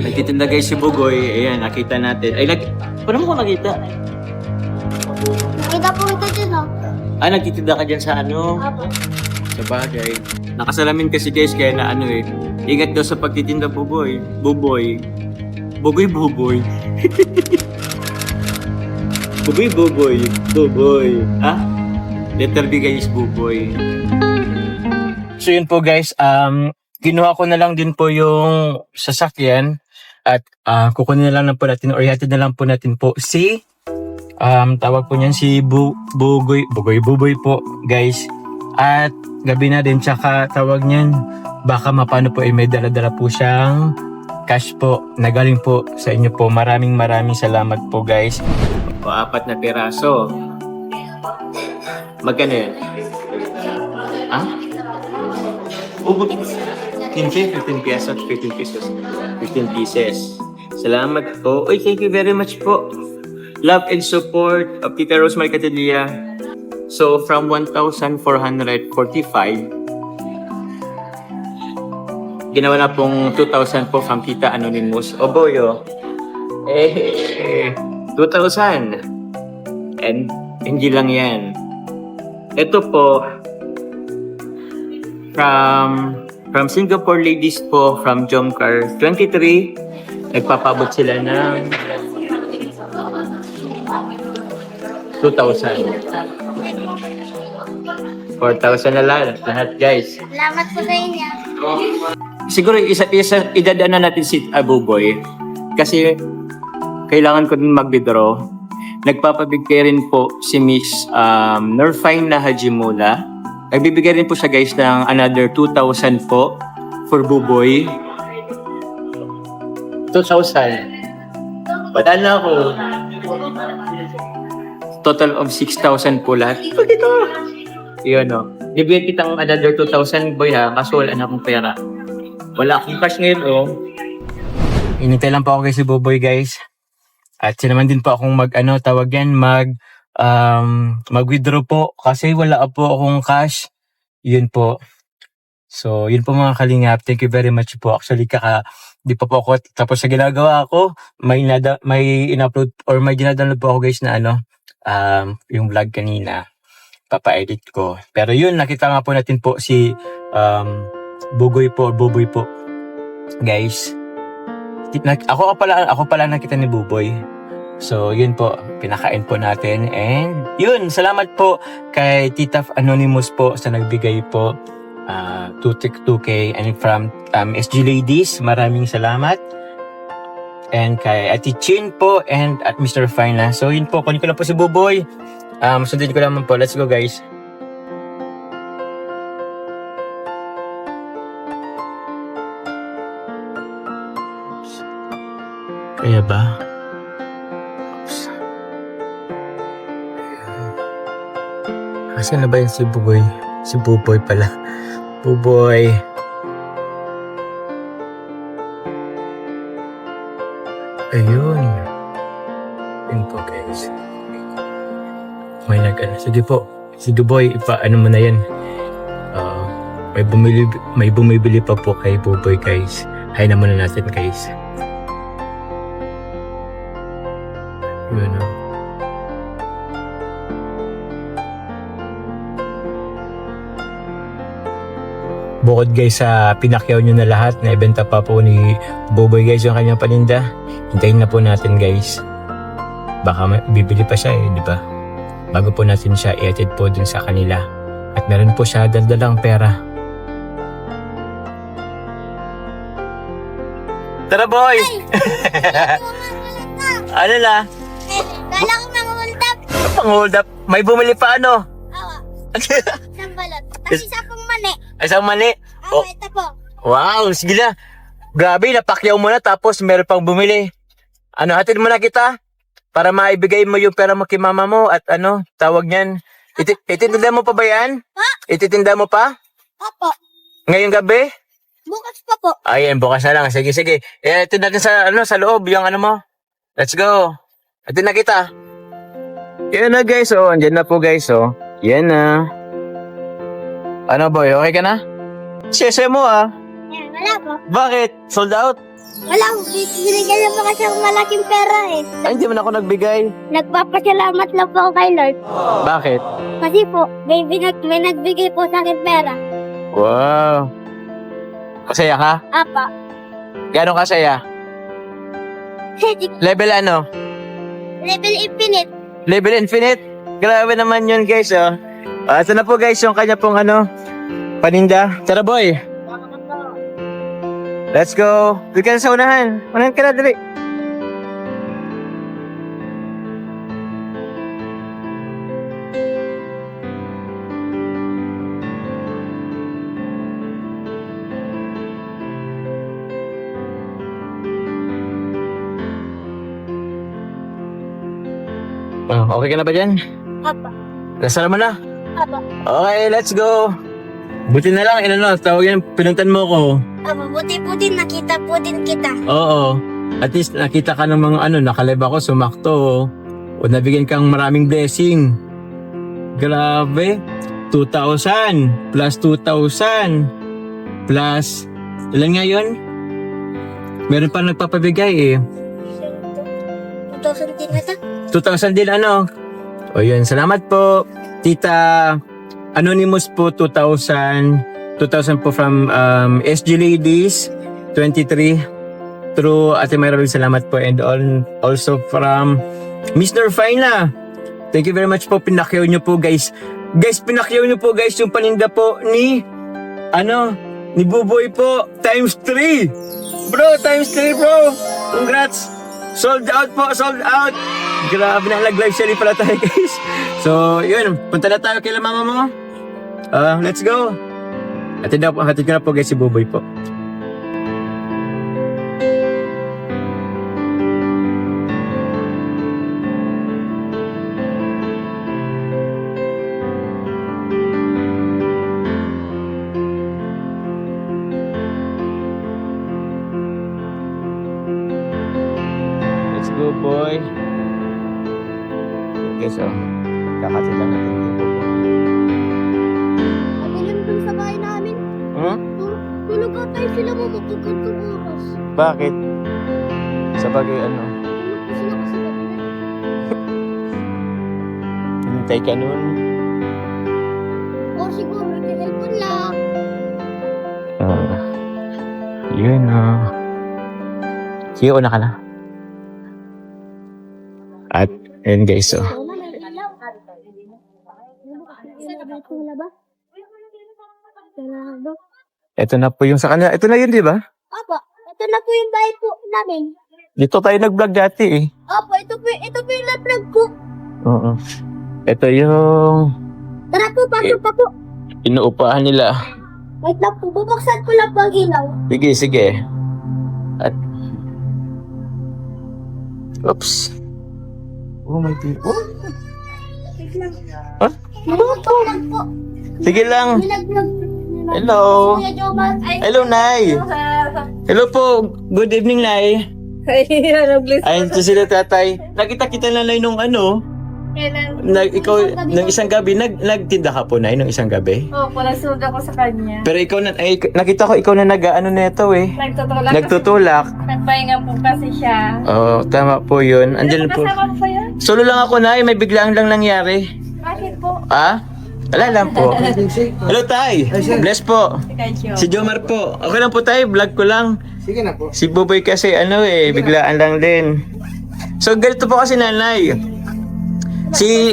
Nagtitinda guys si Bugoy. Ayan, nakita natin. Ay, paano mo ko nakita? Nakita po ito dyan, oh. Ah, nagtitinda ka dyan sa ano? Apo. Sa bagay. Nakasalamin kasi guys, kaya na ano eh. Ingat daw sa pagtitinda, Buboy. Buboy. Buboy, buboy. Buboy, buboy. Buboy. Ha? Letter B guys, buboy. So yun po guys, kinuha ko na lang din po yung sasakyan at kukunin na lang po natin or ihatid na lang po natin po si tawag po niyan si Bugoy po guys. At gabi na din, tsaka tawag niyan baka mapano po may dala-dala po siyang cash po na galing po sa inyo po. Maraming salamat po guys. O, 4 na piraso. Magkano yan? Ha? Ubod. 15 pesos, 15 pesos. 15 pieces. Salamat po. Oy, thank you very much po. Love and support of Tita Rosemary Catilla. So, from 1,445, ginawa na pong 2,000 po from Tita Anonymous. O boyo. 2,000. And hindi lang yan. Ito po, from Singapore ladies po, from Jomcar 23, nagpapabot sila ng 2,000. 4,000 na lahat guys. Salamat po sa inyo. Siguro idadaan na natin si Abuboy kasi kailangan ko din mag-withdraw. Nagpapabigay rin po si Miss Nerfine na Hajimula. Nagbibigay rin po siya guys ng another 2,000 po for Buboy. 2,000. Padaan na ako. Total of 6,000 po lahat. Pag ito. Yun o. Bibigyan kitang another 2,000 boy ha. Kaso wala na akong pera. Wala akong cash ngayon o. Inintay lang po ako kay si Buboy guys. At sinaman din po akong mag-withdraw po kasi wala po akong cash. Yun po. So, yun po mga kalingap. Thank you very much po. Actually, di pa po ako tapos sa ginagawa ko. May in-upload or may dinadownload po ako guys na yung vlog kanina. Papa-edit ko. Pero yun, nakita nga po natin po si Buboy po. Guys. Ako pala nakita ni Buboy. So, yun po, pinakain po natin. And, yun, salamat po kay Tita Anonymous po sa nagbigay po 2K and from SG Ladies, maraming salamat. And kay Ate Chin po and at Mr. Fina. So, yun po, kunin ko lang po si Buboy. Sundin ko naman po. Let's go, guys. Kaya ba? Asan na ba yun si Buboy? Si Buboy pala. Buboy. Ayun. Yun po guys. May sige po. Si Buboy, ano mo na yan. May bumibili pa po kay Buboy guys. Hay na muna natin guys. Yun o. Bukod guys sa pinakyaw nyo na lahat, na ibenta pa po ni Buboy guys yung kanyang paninda. Hintayin na po natin guys. Baka bibili pa siya di ba? Bago po natin siya i-attend po dun sa kanila. At meron po siya daldalang pera. Tara boy! Ano na? Kala ko mang-hold up. Pang-hold up? May bumili pa ano? Awa. Isang balot. Tapos isa kong mani. Isang mani? Ito po. Wow, sige na. Grabe, napakyaw mo na tapos meron pang bumili. Hatid mo na kita para maibigay mo yung pera mo kay mama mo at tawag niyan. Ititinda mo pa ba yan? Ha? Ititinda mo pa? Opo. Ngayong gabi? Bukas pa po. Ayan, bukas na lang. Sige. Ito natin sa loob yung mo. Let's go. Hatid na kita. Yan na guys, andyan na po guys, Yan na. Ano boy, okay ka na? Sese mo Yan. Wala po. Bakit? Sold out? Wala po. Binigyan niya po kasi ako malaking pera eh. Ay, hindi man ako nagbigay. Nagpapasalamat lang po ako kay Lord. Bakit? Kasi po, may nagbigay po sa akin pera. Wow. Masaya ka? Apa. Gano'ng kasaya? Level ano? Level infinite. Level infinite? Grabe naman yun guys, oh. Ito na po guys, yung kanya pong paninda. Tara boy, let's go. Doon ka na sa unahan. Unahan ka na, dali. Okay ka na ba dyan? Apa. Nasara mo na? Apa. Okay, let's go. Buti na lang, tawag yan, pinuntan mo ko. Apa. Buti po din, nakita po din kita. Oo. At least nakita ka ng mga nakalive ako, sumakto. O nabigyan kang maraming blessing. Grabe. 2,000 plus 2,000 plus ilan nga yun? Meron pa nagpapabigay eh. 2,000 din na ta. 2,000 din O yun, salamat po. Tita Anonymous po 2,000. 2,000 po from SG Ladies 23 through Ate Maribel, salamat po. And also from Miss Norfina. Thank you very much po. Pinakyaw nyo po guys. Pinakyaw nyo po guys yung paninda po ni ni Buboy po. Times 3. Bro, times 3 bro. Congrats. Sold out po, sold out. Grabe na, nag-live selling pala tayo guys. So, yun. Punta na tayo kay mama mo. Let's go. Hatid ko na po guys si Buboy po. Let's go boy. Okay, so kakatid lang natin yung Buboy. Pagkalim dun sa bahay namin. Tulog ka tayo sila mo magkagantong oras. Bakit? Sa bagay Tulog ko sila kasi gabi. hintay ka nun. O siguro, cellphone lang. Yun Sige, una ka na. At, ayun guys, so. Wala na ilaw. Wala ba? Wala ba? Ito na po yung sa kanila. Ito na yun, di ba? Opo, ito na po yung bahay po namin. Dito tayo nag-vlog dati eh. Opo, ito po yung vlog ko. Oo. Ito yung Tara po, pasok pa po. inuupahan nila. Wait lang po, bubuksan ko lang po ang ilaw. Sige, sige. At, oops. Oh my God. Oh. Wait lang. Huh? Nanoto lang po. Sige lang. Nilaglag. Hello. Kuya Jomar. Ay, Hello, Nay. Hello po. Good evening, Nay. Ayun to sila, tatay. Nakita-kita na, Nay, nung ikaw, nung isang gabi, nagtinda ka po, Nay, nung isang gabi? Opo, nagsunod ako sa kanya. Pero ikaw nakita ko, ikaw na neto eh. Nagtutulak. Nagtutulak. Nagpahinga po kasi siya. Oo, tama po yun. Andyan po. Kasama ko pa yan? Solo lang ako, Nay. May biglaan lang nangyari. Bakit po? Ah? Wala lang po. Hello, Tay. Bless po. Kadyo. Si Jomar po. Okay lang po, Tay. Vlog ko lang. Sige na po. Si Buboy kasi biglaan lang din. So, ganito po kasi, Nanay.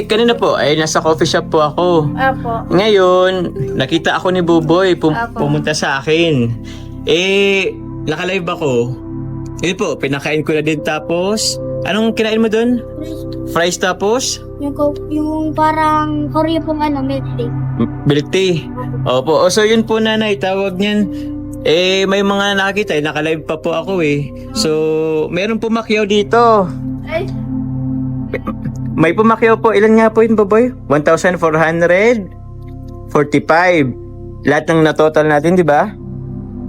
Kanina po, ay nasa coffee shop po ako. Apo. Ngayon, nakita ako ni Buboy, Apo. pumunta sa akin. Naka-live ako. Yun po, pinakain ko na din tapos, anong kinain mo doon? Fries tapos? yung parang Korea pong milk tea. Milk tea. Opo, so yun po, Nanay, tawag niyan. May mga nakakita, naka-live pa po ako eh. So, meron pumakyaw dito. Ay, May pumakyaw po. Ilan nga po yun, Baboy? 1,445. Lahat ng na-total natin, di ba?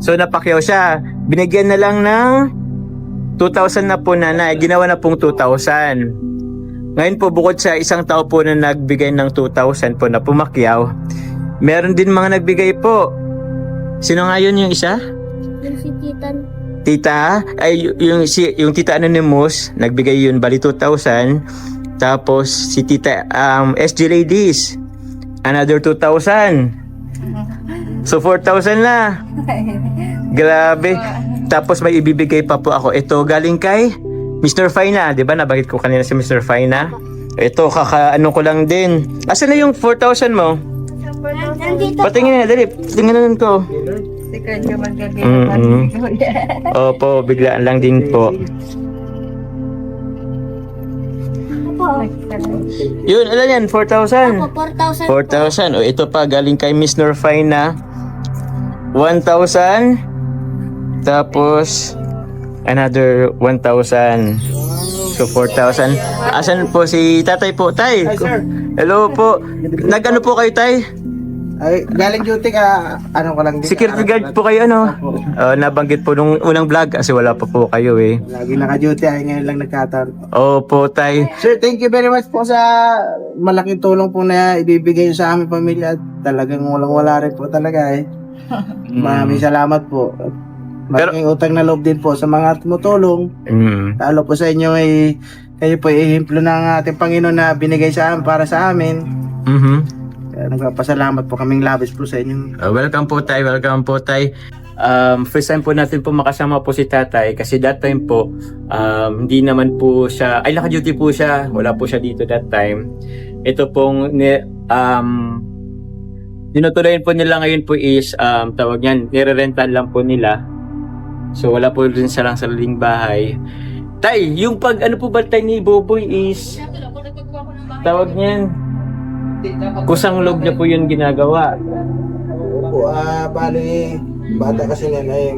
So, napakyaw siya. Binigyan na lang ng 2,000 na po, Nanay. Ginawa na pong 2,000. Ngayon po, bukod sa isang tao po na nagbigay ng 2,000 po na pumakyaw, meron din mga nagbigay po. Sino nga yun yung isa? Yung si Titan. Tita, ay yung Tita Anonymous, nagbigay yun bali 2,000. Tapos si Tita SG Ladies, another 2,000. So 4,000 na. Grabe. Tapos may ibibigay pa po ako. Ito galing kay Mr. Fina, 'di ba? Nabanggit ko kanina si Mr. Fina. Ito kakaano ko lang din. Asan na yung 4,000 mo? Nandito. Patingin na, dali. Tingnan ko. Si kanya Mm-mm. Opo, biglaan lang din po. Ako. Yun, alam yan, 4,000. Ako, 4,000. 4,000. O, ito pa, galing kay Miss Norfina. 1,000. Tapos, another 1,000. So, 4,000. Asan po si tatay po? Tay? Hi, sir. Hello po. Nag-ano po kayo, tay? Ay, galing duty ka, ano ko lang din. Security guard po kayo, ano? Nabanggit po nung unang vlog kasi wala pa po kayo eh. Lagi naka-duty, ay ngayon lang nagkataon. Opo, tay. Sir, thank you very much po sa malaking tulong po na ibibigay niyo sa aming pamilya. Talagang walang-wala rin po talaga eh. Maraming salamat po. Malaking utang na loob din po sa mga tumutulong. Lalo po sa inyo ay kayo po ihemplo ng ating Panginoon na binigay sa amin para sa amin. Kaya nagpapasalamat po kaming labis po sa inyo. Welcome po, tay. Welcome po, tay. First time po natin po makasama po si tatay kasi that time po hindi naman po siya, ay naka-duty po siya, wala po siya dito that time. Ito pong dinutulayan po nila ngayon po is tawag niyan, nire-rental lang po nila. So wala po rin silang sariling bahay. Tay, yung pag ano po ba tay ni Boboy is tawag niyan, kusang loob niya po yun ginagawa. Opo, bali, bata kasi niyan ay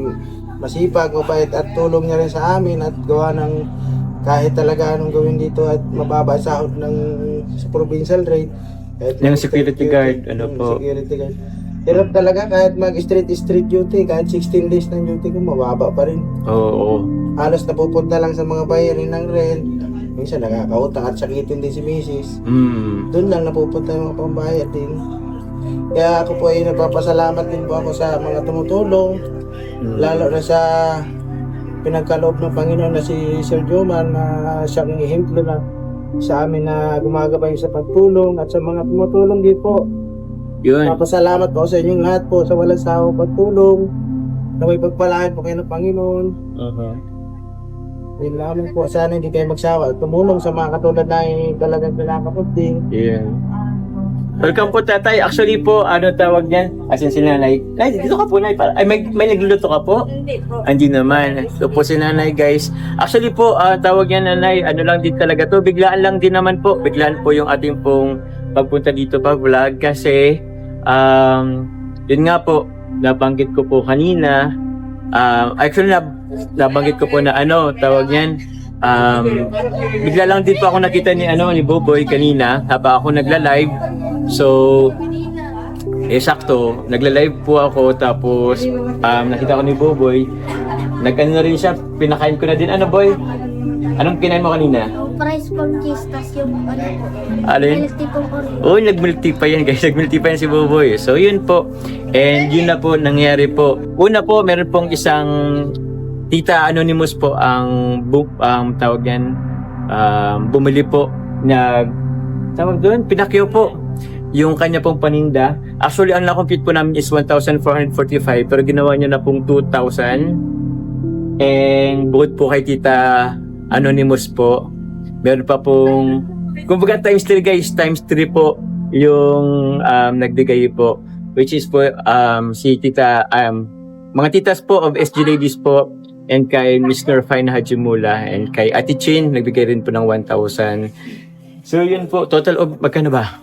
masipag, mabait at tulong niya rin sa amin at gawa ng kahit talaga anong gawin dito at mababa sahod ng sa provincial rate. Yung security guard, ano po. Security guard. Hirap talaga kahit mag-street duty, kahit 16 days ng duty ko, mababa pa rin. Oo. Halos napupunta lang sa mga bayarin ng rent. Minsan nakakautang at sakitin din si Mrs. Doon lang napupunta yung mga pambayad din. Kaya ako po ay nagpapasalamat din po ako sa mga tumutulong. Lalo na sa pinagkaloob ng Panginoon na si Sir Jomar na siyang ehemplo na sa amin na gumagabay sa pagtulong at sa mga tumutulong din po. Yun. Papasalamat po sa inyong lahat po sa walang sawang pagtulong. Na may pagpalain po kayo ng Panginoon. Yun lamang po, sana hindi kayo magsawa at tumulong sa mga katulad na talagang pinakapunti. Yeah. Welcome po tatay. Actually po, ano tawag niyan? Asin si nanay. Nay, dito ka po nay. Ay, may nagluluto ka po? Hindi po. Hindi naman. So po si nanay guys. Actually po, tawag niya nanay, ano lang din talaga to. Biglaan lang din naman po. Biglaan po yung ating pong pagpunta dito pag vlog. Kasi, yun nga po, nabanggit ko po kanina. Actually, nabanggit ko po na ano, tawag niyan. Bigla lang din po ako nakita ni Boboy kanina habang ako nagla-live. So, sakto, nagla-live po ako tapos nakita ko ni Boboy. Nag-ano na rin siya, pinakain ko na din. Ano boy? Anong kinain mo kanina? Price pang cheese, tas yung ano po. Alin? Milk tea pong Oreo. Oh, nag-milk pa yan guys. Nag-milk pa yan si Boboy. So, yun po. And yun na po, nangyari po. Una po, meron pong isang Tita Anonymous po ang tawag yan, bumili po na tawag doon, pinakyaw po yung kanya pong paninda. Actually, ang na-compute po namin is 1,445 pero ginawa niya na pong 2,000. And bukod po kay Tita Anonymous po, meron pa pong, kumbaga times 3 guys, times 3 po yung nagbigay po, which is po si Tita, mga titas po of SG Ladies po, and kay Miss Norfina Hajimula, and kay Ate Chin, nagbigay rin po ng 1,000. So yun po, total of, magkano ba?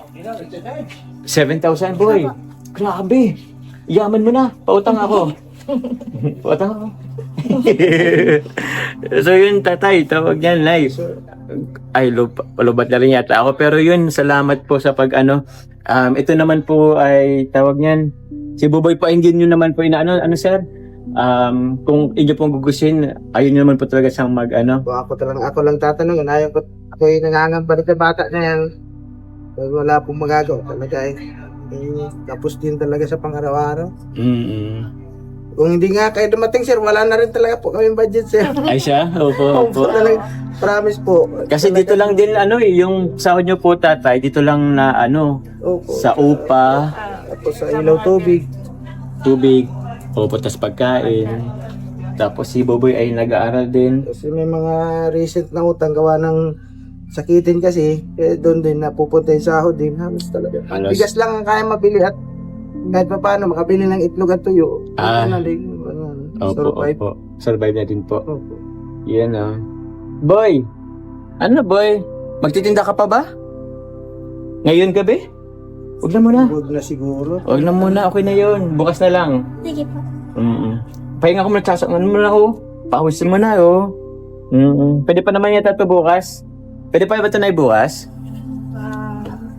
7,000 boy. Grabe. Yaman mo na. Pautang ako. Pautang ako. So yun tatay, tawag yan live. Ay, lubat na rin yata ako. Pero yun, salamat po sa ito naman po ay tawag yan. Si Boboy pa hindi nyo naman po ano sir? Kung inyo pong gugusin, ayun naman po talaga siyang Ako lang tatanungin, ako yung nangangambalit na bata na yan. Pag wala pong magagawa talaga tapos din talaga sa pang-araw-araw. Kung hindi nga kayo dumating, sir, wala na rin talaga po kaming budget, sir. Ay siya? Opo, Opo, talaga. Promise po. Kasi dito lang din ano yung sahod nyo po tatay, dito lang na ano, Opo. sa upa, Tapos sa ilaw tubig. tubig, opo, tas pagkain. Tapos si Boboy ay nag-aaral din. Kasi may mga recent na utang gawa ng sakitin kasi, doon din napupunta yung sahod din. Halos talaga. Halos. Bigas lang ang kaya mabili at kahit pa paano makabili ng itlog at tuyo. Ah. Ano din, Opo, survive. opo. Survive na din po. Opo. Yan ah. Boy! Ano boy? Magtitinda ka pa ba? Ngayon gabi? Huwag na muna. Huwag na siguro. Huwag na muna, okay na yun. Bukas na lang. Sige po. Pahinga ko muna, sasakan mo na oh. Pawisin mo na oh. Pwede pa naman yata ito bukas. Pwede pa ba ito na bukas?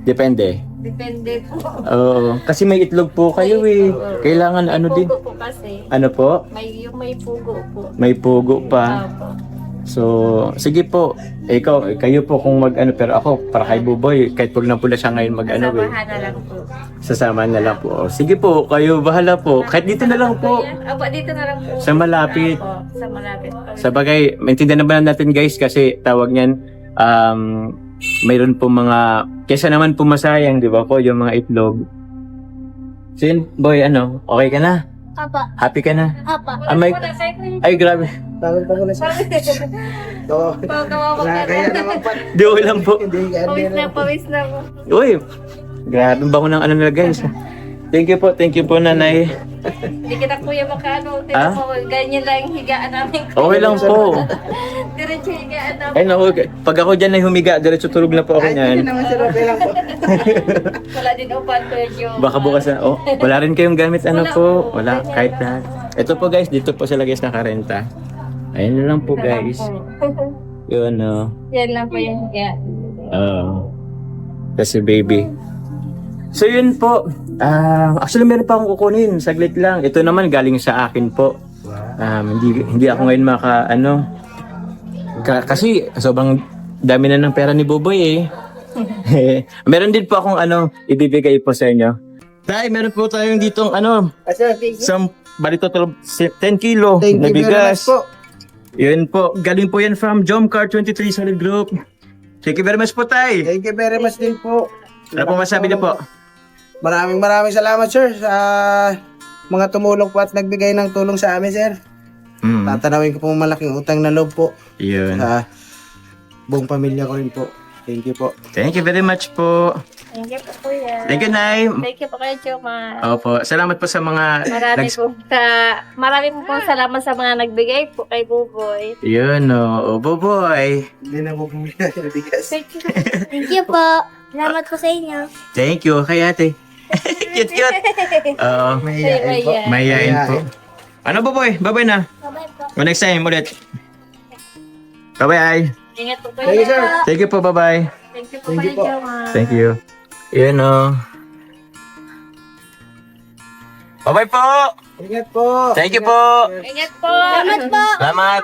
Depende. Depende po. Oo. Kasi may itlog po kayo eh. Kailangan ano din. Pugo po kasi. Ano po? May pugo po. May pugo pa. Opo. So, sige po. Kayo po kung mag-ano. Pero ako, para kay Buboy, kahit wag na pula siya ngayon mag-ano eh. Samahan na lang po. Sasama na lang po. O, sige po, kayo bahala po. Kahit dito na lang po. Opo, dito na lang po. Sa malapit. Opo, sa malapit po. Sa bagay, maintindihan na ba natin guys kasi tawag niyan, mayroon po mga, kesa naman po masayang, di ba po, yung mga itlog. So yun, boy, ano, okay ka na? Apa. Happy ka na? Apa. Ay, grabe. Tawag pa ko na siya. Oo. Nakakaya naman pa. Di ko lang po. Hindi ka Pawis na po. Uy, grabe ang bango ng ano nila guys. Thank you po nanay. Hindi kita kuya makaano. Ah? Mo, ganyan lang yung higaan namin. Okay lang po. Diretso yung higaan namin. Ay naku, pag ako dyan ay humiga, diretso tulog na po ako Hindi niyan. naman sir, okay lang po. Wala din upan ko yung... Baka bukas na, oh, wala rin kayong gamit, ano Wala po, po. wala, kahit na. Ito po guys, dito po sila guys nakarenta. Ayun na lang po guys. Yun, oh. Yan lang po yung higaan. Kasi baby. So yun po. Actually meron pa akong kukunin. Saglit lang. Ito naman galing sa akin po. Hindi ako ngayon kasi sobrang dami na ng pera ni Boboy eh. Meron din po akong ibibigay po sa inyo. Tay, meron po tayong ditong Sir, thank you. isang balito 10 kilo Thank na you very bigas. much po. Yun po. Galing po yan from Jomcar 23 Solid Group. Thank you very much po, Tay. Thank you very much din po. Ano po masabi niyo po? Maraming salamat sir sa mga tumulong po at nagbigay ng tulong sa amin sir. Tatanawin ko po malaking utang na loob po Yun. sa buong pamilya ko rin po. Thank you po. Thank you very much po. Thank you po kuya. Thank you, Nay. Thank you po kayo, Choma. Opo. Salamat po sa mga... Marami po salamat sa mga nagbigay po kay Buboy. Yun, oh. Boboy. Hindi na po bumili ng bigas. Thank you po. Salamat po sa inyo. Thank you. Kay ate. Cute. Oo. Mahihain po. Mayayain po. Ano, Boboy? Bye-bye na. Bye-bye po. O next time ulit. Bye-bye. Ingat po kayo. Thank you sir. Thank you po. Bye-bye. Thank you po Thank you kayo, po. Choma. Thank you. Yun, oh. Bye-bye po. Ingat po. Thank you po. Ingat po. Salamat po. Salamat.